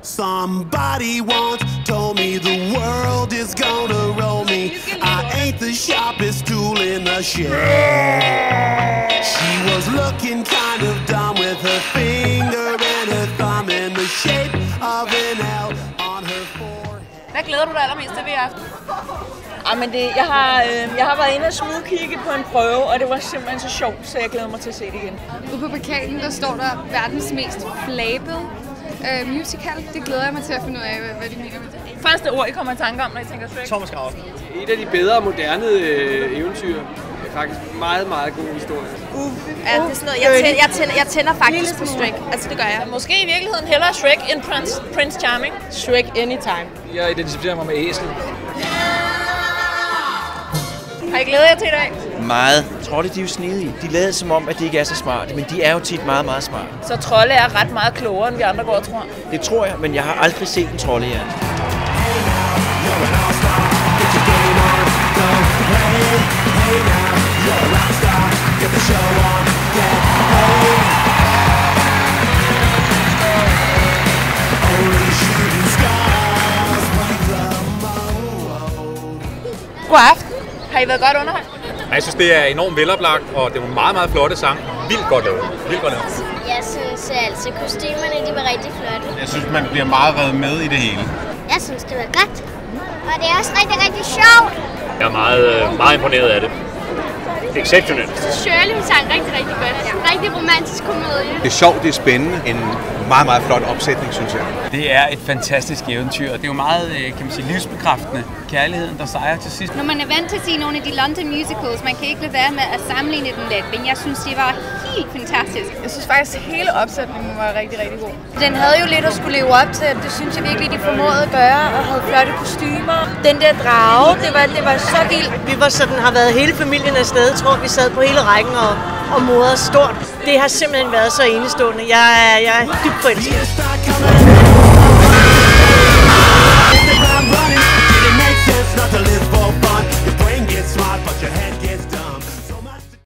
Somebody once told me the world is gonna roll me. I ain't the sharpest tool in the shed. She was looking kind of dumb with her finger and her thumb in the shape of an L on her forehead. Hvad glæder du dig allermest til ved i aften? Men jeg har været inde og smugkigge på en prøve, og det var simpelthen så sjovt, så jeg glæder mig til at se det igen. Ude på plakaten, der står der verdens mest flabede musical. Det glæder jeg mig til at finde ud af, hvad de mener med det. Første ord, I kommer i tanke om, når I tænker Shrek? Thomas Gravsen. Et af de bedre moderne eventyr. Det er faktisk meget, meget god historie. Ja, det er sådan noget. Jeg tænder faktisk på Shrek. Altså, det gør jeg. Måske i virkeligheden hellere Shrek end Prince Charming. Shrek anytime. Jeg identificerer mig med æsel. Har I glædet jer til i dag? Meget. Jeg tror, de er jo snedige. De lader som om, at de ikke er så smarte, men de er jo tit meget, meget smarte. Så trolde er ret meget klogere, end vi andre går og tror. Det tror jeg, men jeg har aldrig set en troldehjerne. God aften. Har I været godt underholdt? Jeg synes, det er enormt veloplagt, og det er nogle meget, meget flotte sang. Vildt godt lavet. Vildt godt lavet. Jeg synes altså, kostymerne de var rigtig flotte. Jeg synes, man bliver meget revet med i det hele. Jeg synes, det var godt. Og det er også rigtig, rigtig sjovt. Jeg er meget imponeret af det. Exceptionelt. Shirley sang rigtig, rigtig godt. Rigtig romantisk komedie. Det er sjovt, det er spændende. En meget, meget flot opsætning, synes jeg. Det er et fantastisk eventyr, og det er jo meget, kan man sige, livsbekræftende. Kærligheden, der sejrer til sidst. Når man er vant til at se nogle af de London musicals, man kan ikke lade være med at sammenligne den lidt, men jeg synes, det var helt fantastisk. Jeg synes faktisk, at hele opsætningen var rigtig, rigtig god. Den havde jo lidt at skulle leve op til, det synes jeg virkelig, de formåede at gøre, og havde flotte kostymer. Den der drage, det var så vildt. Vi var sådan, har været hele familien afsted, jeg tror vi sad på hele rækken og modede stort. Det har simpelthen været så enestående. Jeg er dybt forelsket.